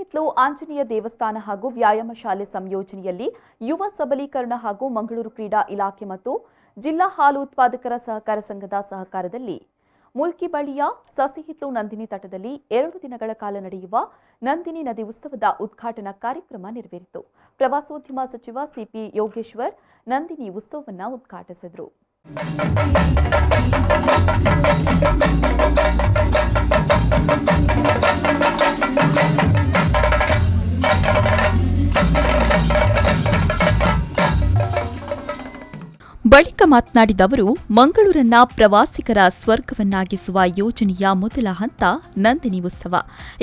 ಸಸಿಹಿತ್ಲು ಆಂಜನೇಯ ದೇವಸ್ಥಾನ ಹಾಗೂ ವ್ಯಾಯಾಮ ಶಾಲೆ ಸಂಯೋಜನೆಯಲ್ಲಿ ಯುವ ಸಬಲೀಕರಣ ಹಾಗೂ ಮಂಗಳೂರು ಕ್ರೀಡಾ ಇಲಾಖೆ ಮತ್ತು ಜಿಲ್ಲಾ ಹಾಲು ಉತ್ಪಾದಕರ ಸಹಕಾರ ಸಂಘದ ಸಹಕಾರದಲ್ಲಿ ಮುಲ್ಕಿಬಳಿಯ ಸಸಿಹಿತ್ಲು ನಂದಿನಿ ತಟದಲ್ಲಿ 2 ದಿನಗಳ ಕಾಲ ನಡೆಯುವ ನಂದಿನಿ ನದಿ ಉತ್ಸವದ ಉದ್ಘಾಟನಾ ಕಾರ್ಯಕ್ರಮ ನೆರವೇರಿತು. ಪ್ರವಾಸೋದ್ಯಮ ಸಚಿವ ಸಿಪಿ ಯೋಗೇಶ್ವರ್ ನಂದಿನಿ ಉತ್ಸವವನ್ನು ಉದ್ಘಾಟಿಸಿದರು. ಬಳಿಕ ಮಾತನಾಡಿದ ಅವರು, ಮಂಗಳೂರನ್ನ ಪ್ರವಾಸಿಗರ ಸ್ವರ್ಗವನ್ನಾಗಿಸುವ ಯೋಜನೆಯ ಮೊದಲ ಹಂತ ನಂದಿನಿ ಉತ್ಸವ.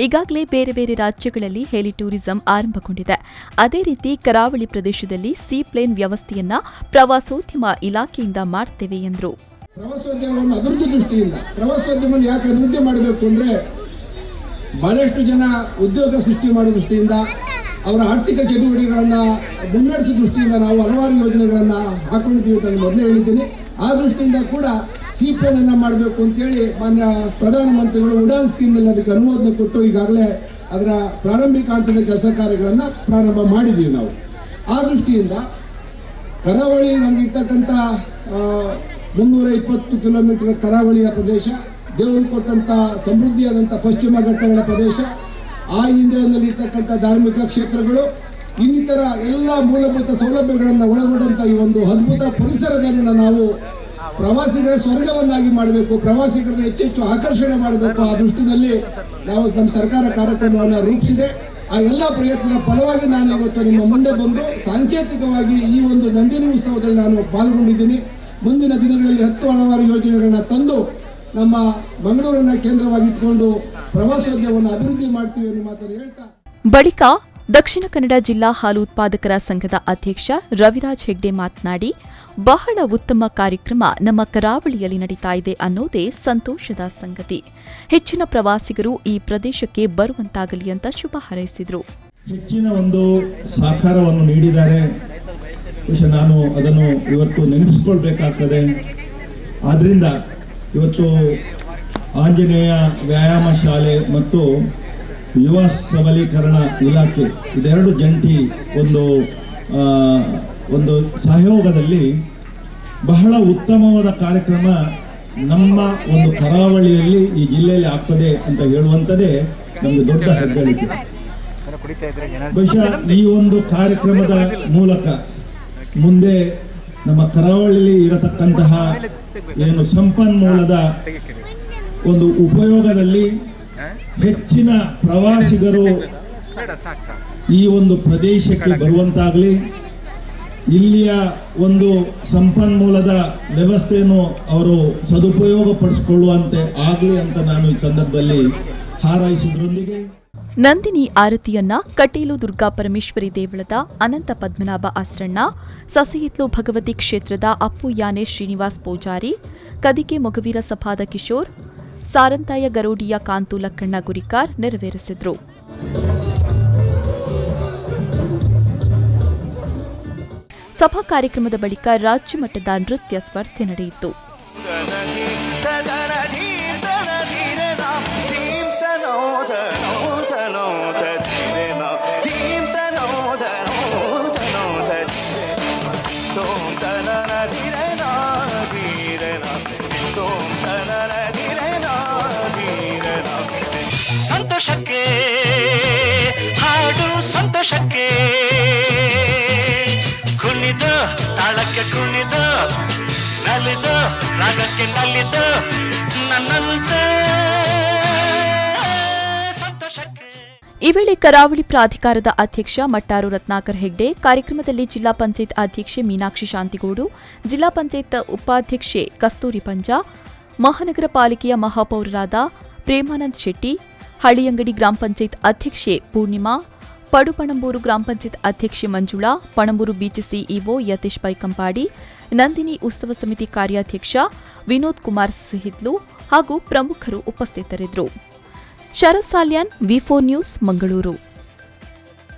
ಈಗಾಗಲೇ ಬೇರೆ ಬೇರೆ ರಾಜ್ಯಗಳಲ್ಲಿ ಹೆಲಿ ಟೂರಿಸಂ ಆರಂಭಗೊಂಡಿದೆ. ಅದೇ ರೀತಿ ಕರಾವಳಿ ಪ್ರದೇಶದಲ್ಲಿ ಸೀಪ್ಲೇನ್ ವ್ಯವಸ್ಥೆಯನ್ನ ಪ್ರವಾಸೋದ್ಯಮ ಇಲಾಖೆಯಿಂದ ಮಾಡ್ತೇವೆ ಎಂದರು. ಪ್ರವಾಸೋದ್ಯಮವನ್ನು ಅಭಿವೃದ್ಧಿ ದೃಷ್ಟಿಯಿಂದ ಪ್ರವಾಸೋದ್ಯಮವನ್ನು ಯಾಕೆ ಅಭಿವೃದ್ಧಿ ಮಾಡಬೇಕು ಅಂದರೆ, ಬಹಳಷ್ಟು ಜನ ಉದ್ಯೋಗ ಸೃಷ್ಟಿ ಮಾಡುವ ದೃಷ್ಟಿಯಿಂದ, ಅವರ ಆರ್ಥಿಕ ಚಟುವಟಿಕೆಗಳನ್ನು ಮುನ್ನಡೆಸುವ ದೃಷ್ಟಿಯಿಂದ ನಾವು ಹಲವಾರು ಯೋಜನೆಗಳನ್ನು ಹಾಕೊಂಡಿದ್ದೀವಿ ಅಂತ ನಾನು ಮೊದಲೇ ಹೇಳಿದ್ದೀನಿ. ಆ ದೃಷ್ಟಿಯಿಂದ ಕೂಡ ಸೀಪ್ಲೇನ್ ಅನ್ನು ಮಾಡಬೇಕು ಅಂತೇಳಿ ಮಾನ್ಯ ಪ್ರಧಾನಮಂತ್ರಿಗಳು ಉಡಾನ್ ಸ್ಕೀಮ್ನಲ್ಲಿ ಅದಕ್ಕೆ ಅನುಮೋದನೆ ಕೊಟ್ಟು ಈಗಾಗಲೇ ಅದರ ಪ್ರಾರಂಭಿಕ ಹಂತದ ಕೆಲಸ ಕಾರ್ಯಗಳನ್ನು ಪ್ರಾರಂಭ ಮಾಡಿದ್ದೀವಿ ನಾವು. ಆ ದೃಷ್ಟಿಯಿಂದ ಕರಾವಳಿ ನಮಗಿರ್ತಕ್ಕಂಥ 320 ಕಿಲೋಮೀಟರ್ ಕರಾವಳಿಯ ಪ್ರದೇಶ, ದೇವರು ಕೊಟ್ಟಂಥ ಸಮೃದ್ಧಿಯಾದಂಥ ಪಶ್ಚಿಮ ಘಟ್ಟಗಳ ಪ್ರದೇಶ, ಆ ಹಿನ್ನೆಲೆಯಲ್ಲಿರ್ತಕ್ಕಂಥ ಧಾರ್ಮಿಕ ಕ್ಷೇತ್ರಗಳು, ಇನ್ನಿತರ ಎಲ್ಲ ಮೂಲಭೂತ ಸೌಲಭ್ಯಗಳನ್ನು ಒಳಗೊಂಡಂಥ ಈ ಒಂದು ಅದ್ಭುತ ಪರಿಸರವನ್ನು ನಾವು ಪ್ರವಾಸಿಗರ ಸ್ವರ್ಗವನ್ನಾಗಿ ಮಾಡಬೇಕು, ಪ್ರವಾಸಿಗರನ್ನು ಹೆಚ್ಚೆಚ್ಚು ಆಕರ್ಷಣೆ ಮಾಡಬೇಕು. ಆ ದೃಷ್ಟಿನಲ್ಲಿ ನಾವು ನಮ್ಮ ಸರ್ಕಾರ ಕಾರ್ಯಕ್ರಮವನ್ನು ರೂಪಿಸಿದೆ. ಆ ಎಲ್ಲ ಪ್ರಯತ್ನದ ಫಲವಾಗಿ ನಾನು ಇವತ್ತು ನಿಮ್ಮ ಮುಂದೆ ಬಂದು ಸಾಂಕೇತಿಕವಾಗಿ ಈ ಒಂದು ನಂದಿನಿ ಉತ್ಸವದಲ್ಲಿ ನಾನು ಪಾಲ್ಗೊಂಡಿದ್ದೀನಿ. ಮುಂದಿನ ದಿನಗಳಲ್ಲಿ ಹಲವಾರು ಯೋಜನೆಗಳನ್ನ ತಂದು ನಮ್ಮ ಮಂಗಳೂರನ್ನ ಕೇಂದ್ರವಾಗಿಟ್ಟುಕೊಂಡು ಪ್ರವಾಸೋದ್ಯಮವನ್ನು ಅಭಿವೃದ್ಧಿ ಮಾಡ್ತೀವಿ ಅನ್ನೋ ಮಾತನ್ನು ಹೇಳ್ತಾ, ಬಳಿಕ ದಕ್ಷಿಣ ಕನ್ನಡ ಜಿಲ್ಲಾ ಹಾಲು ಉತ್ಪಾದಕರ ಸಂಘದ ಅಧ್ಯಕ್ಷ ರವಿರಾಜ್ ಹೆಗ್ಡೆ ಮಾತನಾಡಿ, ಬಹಳ ಉತ್ತಮ ಕಾರ್ಯಕ್ರಮ ನಮ್ಮ ಕರಾವಳಿಯಲ್ಲಿ ನಡೀತಾ ಇದೆ ಅನ್ನೋದೇ ಸಂತೋಷದ ಸಂಗತಿ. ಹೆಚ್ಚಿನ ಪ್ರವಾಸಿಗರು ಈ ಪ್ರದೇಶಕ್ಕೆ ಬರುವಂತಾಗಲಿ ಅಂತ ಶುಭ ಹಾರೈಸಿದರು. ಹೆಚ್ಚಿನ ಒಂದು ಸಹಕಾರವನ್ನು ನೀಡಿದ್ದಾರೆ. ನಾನು ಅದನ್ನು ಇವತ್ತು ನೆನಪಿಸಿಕೊಳ್ಬೇಕಾಗ್ತದೆ. ಆದ್ದರಿಂದ ಇವತ್ತು ಆಂಜನೇಯ ವ್ಯಾಯಾಮ ಶಾಲೆ ಮತ್ತು ಯುವ ಸಬಲೀಕರಣ ಇಲಾಖೆ ಇದೆರಡು ಜಂಟಿ ಒಂದು ಸಹಯೋಗದಲ್ಲಿ ಬಹಳ ಉತ್ತಮವಾದ ಕಾರ್ಯಕ್ರಮ ನಮ್ಮ ಒಂದು ಕರಾವಳಿಯಲ್ಲಿ ಈ ಜಿಲ್ಲೆಯಲ್ಲಿ ಆಗ್ತದೆ ಅಂತ ಹೇಳುವಂಥದ್ದೇ ನಮಗೆ ದೊಡ್ಡ ಹೆಗ್ಗಳಿಕೆ. ಬಹುಶಃ ಈ ಒಂದು ಕಾರ್ಯಕ್ರಮದ ಮೂಲಕ ಮುಂದೆ ನಮ್ಮ ಕರಾವಳಿಯಲ್ಲಿ ಇರತಕ್ಕಂತಹ ಏನು ಸಂಪನ್ಮೂಲದ ಒಂದು ಉಪಯೋಗದಲ್ಲಿ ಹೆಚ್ಚಿನ ಪ್ರವಾಸಿಗರು ಈ ಒಂದು ಪ್ರದೇಶಕ್ಕೆ ಬರುವಂತಾಗಲಿ, ಇಲ್ಲಿಯ ಒಂದು ಸಂಪನ್ಮೂಲದ ವ್ಯವಸ್ಥೆಯನ್ನು ಅವರು ಸದುಪಯೋಗ ಪಡಿಸಿಕೊಳ್ಳುವಂತೆ ಆಗಲಿ ಅಂತ ನಾನು ಈ ಸಂದರ್ಭದಲ್ಲಿ ಹಾರೈಸುವುದರೊಂದಿಗೆ, ನಂದಿನಿ ಆರತಿಯನ್ನ ಕಟೀಲು ದುರ್ಗಾ ಪರಮೇಶ್ವರಿ ದೇವಳದ ಅನಂತ ಪದ್ಮನಾಭ ಆಸ್ರಣ್ಣ, ಸಸಿಹಿತ್ಲು ಭಗವತಿ ಕ್ಷೇತ್ರದ ಅಪ್ಪು ಯಾನೆ ಶ್ರೀನಿವಾಸ್ ಪೂಜಾರಿ, ಕದಿಕೆ ಮೊಗವೀರ ಸಭಾದ ಕಿಶೋರ್, ಸಾರಂತಾಯ ಗರೋಡಿಯ ಕಾಂತು ಲಕ್ಕಣ್ಣ ಗುರಿಕಾರ್ ನೆರವೇರಿಸಿದರು. ಸಭಾ ಕಾರ್ಯಕ್ರಮದ ಬಳಿಕ ರಾಜ್ಯ ಮಟ್ಟದ ನೃತ್ಯ ಸ್ಪರ್ಧೆ ನಡೆಯಿತು. ಸಂತೋಷಕ್ಕೆ ಹಾಡು, ಸಂತೋಷಕ್ಕೆ ಕುಣಿದು, ತಾಳಕ್ಕೆ ಕುಣಿದು, ನಲಿದು, ರಾಗಕ್ಕೆ ನಲಿದು, ನನ್ನಂತೆ ಸಂತೋಷಕ್ಕೆ. ಈ ವೇಳೆ ಕರಾವಳಿ ಪ್ರಾಧಿಕಾರದ ಅಧ್ಯಕ್ಷ ಮಟ್ಟಾರು ರತ್ನಾಕರ್ ಹೆಗ್ಡೆ, ಕಾರ್ಯಕ್ರಮದಲ್ಲಿ ಜಿಲ್ಲಾ ಪಂಚಾಯತ್ ಅಧ್ಯಕ್ಷೆ ಮೀನಾಕ್ಷಿ ಶಾಂತಿಗೋಡು, ಜಿಲ್ಲಾ ಪಂಚಾಯತ್ ಉಪಾಧ್ಯಕ್ಷೆ ಕಸ್ತೂರಿ ಪಂಜಾ, ಮಹಾನಗರ ಪಾಲಿಕೆಯ ಮಹಾಪೌರರಾದ ಪ್ರೇಮಾನಂದ್ ಶೆಟ್ಟಿ, ಹಳಿಯಂಗಡಿ ಗ್ರಾಮ ಪಂಚಾಯತ್ ಅಧ್ಯಕ್ಷೆ ಪೂರ್ಣಿಮಾ, ಪಡುಪಣಂಬೂರು ಗ್ರಾಮ ಪಂಚಾಯತ್ ಅಧ್ಯಕ್ಷೆ ಮಂಜುಳಾ, ಪಣಂಬೂರು ಬೀಚ್ ಸಿಇಒ ಯತೀಶ್ ಪೈಕಂಪಾಡಿ, ನಂದಿನಿ ಉತ್ಸವ ಸಮಿತಿ ಕಾರ್ಯಾಧ್ಯಕ್ಷ ವಿನೋದ್ ಕುಮಾರ್ ಸಸಿಹಿತ್ಲು ಹಾಗೂ ಪ್ರಮುಖರು ಉಪಸ್ಥಿತರಿದ್ದರು. ಶರತ್ ಸಾಲ್ಯಾನ್, ವಿ4 ನ್ಯೂಸ್, ಮಂಗಳೂರು.